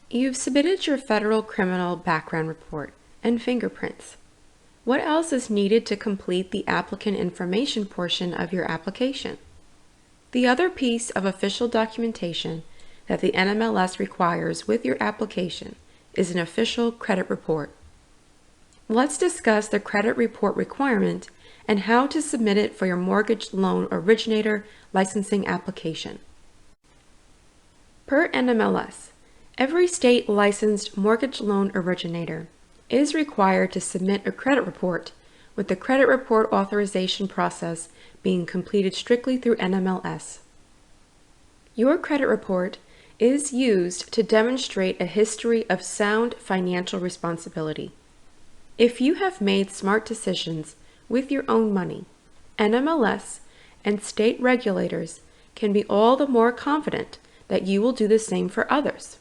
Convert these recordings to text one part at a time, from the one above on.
You've submitted your federal criminal background report and fingerprints. What else is needed to complete the applicant information portion of your application? The other piece of official documentation that the NMLS requires with your application is an official credit report. Let's discuss the credit report requirement and how to submit it for your mortgage loan originator licensing application. Per NMLS, every state licensed mortgage loan originator is required to submit a credit report, with the credit report authorization process being completed strictly through NMLS. Your credit report is used to demonstrate a history of sound financial responsibility. If you have made smart decisions with your own money, NMLS and state regulators can be all the more confident that you will do the same for others.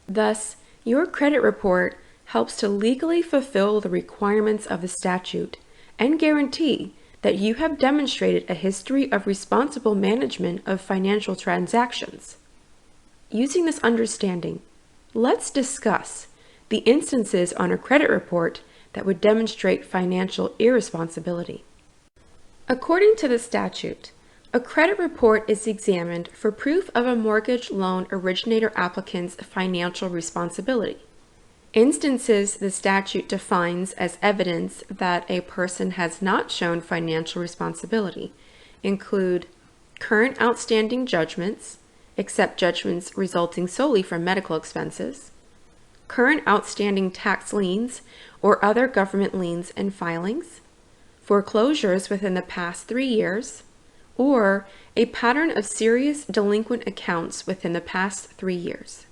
Thus, your credit report helps to legally fulfill the requirements of the statute and guarantee that you have demonstrated a history of responsible management of financial transactions. Using this understanding, let's discuss the instances on a credit report that would demonstrate financial irresponsibility. According to the statute, a credit report is examined for proof of a mortgage loan originator applicant's financial responsibility. Instances the statute defines as evidence that a person has not shown financial responsibility include current outstanding judgments, except judgments resulting solely from medical expenses, current outstanding tax liens or other government liens and filings, foreclosures within the past 3 years, or a pattern of serious delinquent accounts within the past 3 years.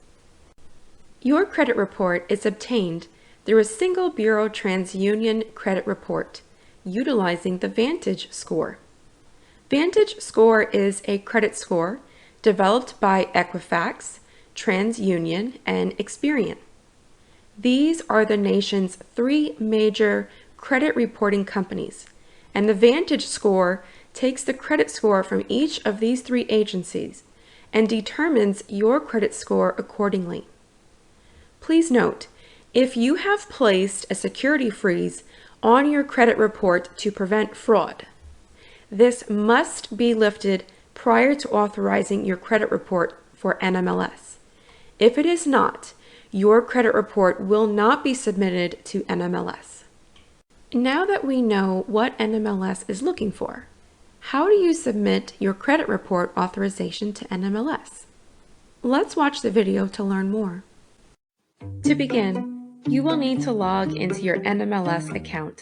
Your credit report is obtained through a single bureau TransUnion credit report utilizing the Vantage score. Vantage score is a credit score developed by Equifax, TransUnion, and Experian. These are the nation's 3 major credit reporting companies, and the Vantage score takes the credit score from each of these 3 agencies and determines your credit score accordingly. Please note, if you have placed a security freeze on your credit report to prevent fraud, this must be lifted prior to authorizing your credit report for NMLS. If it is not, your credit report will not be submitted to NMLS. Now that we know what NMLS is looking for, how do you submit your credit report authorization to NMLS? Let's watch the video to learn more. To begin, you will need to log into your NMLS account.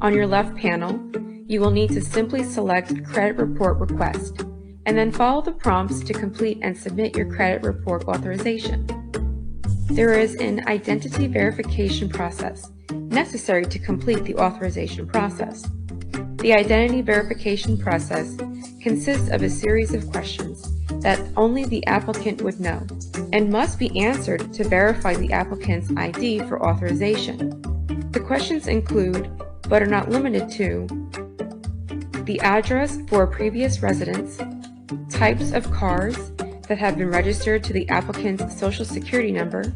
On your left panel, you will need to simply select Credit Report Request, and then follow the prompts to complete and submit your credit report authorization. There is an identity verification process necessary to complete the authorization process. The identity verification process consists of a series of questions that only the applicant would know and must be answered to verify the applicant's ID for authorization. The questions include, but are not limited to, the address for a previous residence, types of cars that have been registered to the applicant's social security number,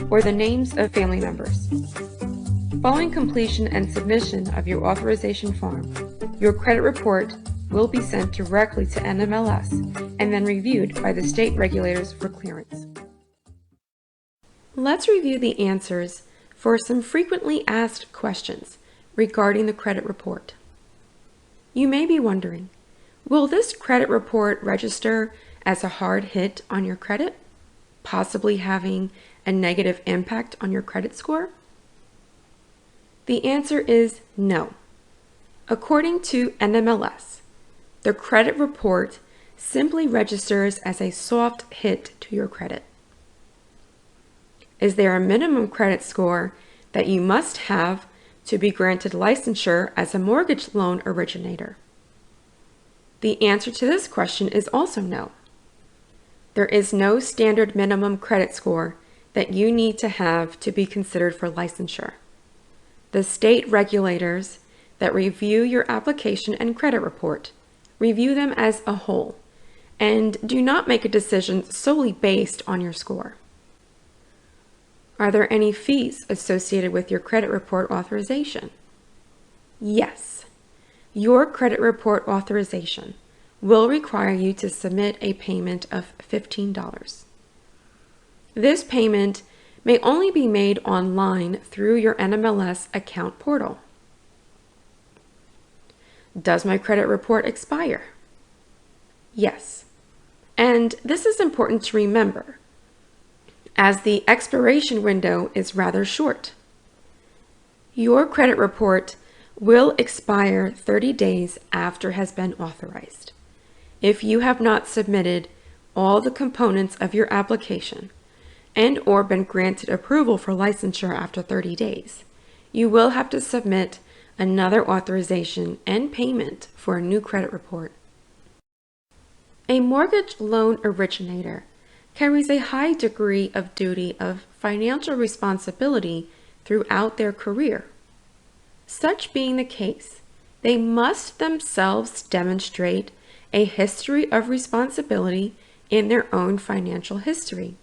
or the names of family members. Following completion and submission of your authorization form, your credit report will be sent directly to NMLS and then reviewed by the state regulators for clearance. Let's review the answers for some frequently asked questions regarding the credit report. You may be wondering, will this credit report register as a hard hit on your credit, possibly having a negative impact on your credit score? The answer is no. According to NMLS, the credit report simply registers as a soft hit to your credit. Is there a minimum credit score that you must have to be granted licensure as a mortgage loan originator? The answer to this question is also no. There is no standard minimum credit score that you need to have to be considered for licensure. The state regulators that review your application and credit report review them as a whole and do not make a decision solely based on your score. Are there any fees associated with your credit report authorization? Yes. Your credit report authorization will require you to submit a payment of $15. This payment may only be made online through your NMLS account portal. Does my credit report expire? Yes. And this is important to remember, as the expiration window is rather short. Your credit report will expire 30 days after it has been authorized. If you have not submitted all the components of your application and or been granted approval for licensure after 30 days, you will have to submit another authorization and payment for a new credit report. A mortgage loan originator carries a high degree of duty of financial responsibility throughout their career. Such being the case, they must themselves demonstrate a history of responsibility in their own financial history.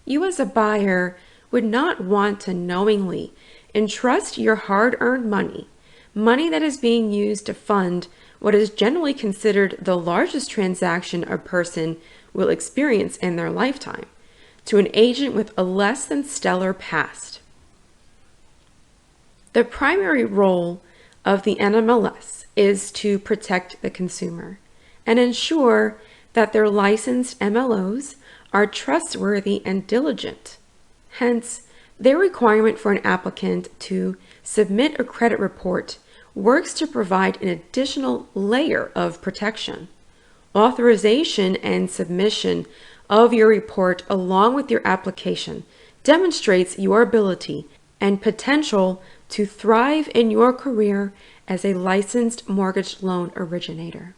You as a buyer would not want to knowingly entrust your hard-earned money that is being used to fund what is generally considered the largest transaction a person will experience in their lifetime, to an agent with a less than stellar past. The primary role of the NMLS is to protect the consumer and ensure that their licensed MLOs are trustworthy and diligent. Hence, their requirement for an applicant to submit a credit report works to provide an additional layer of protection. Authorization and submission of your report along with your application demonstrates your ability and potential to thrive in your career as a licensed mortgage loan originator.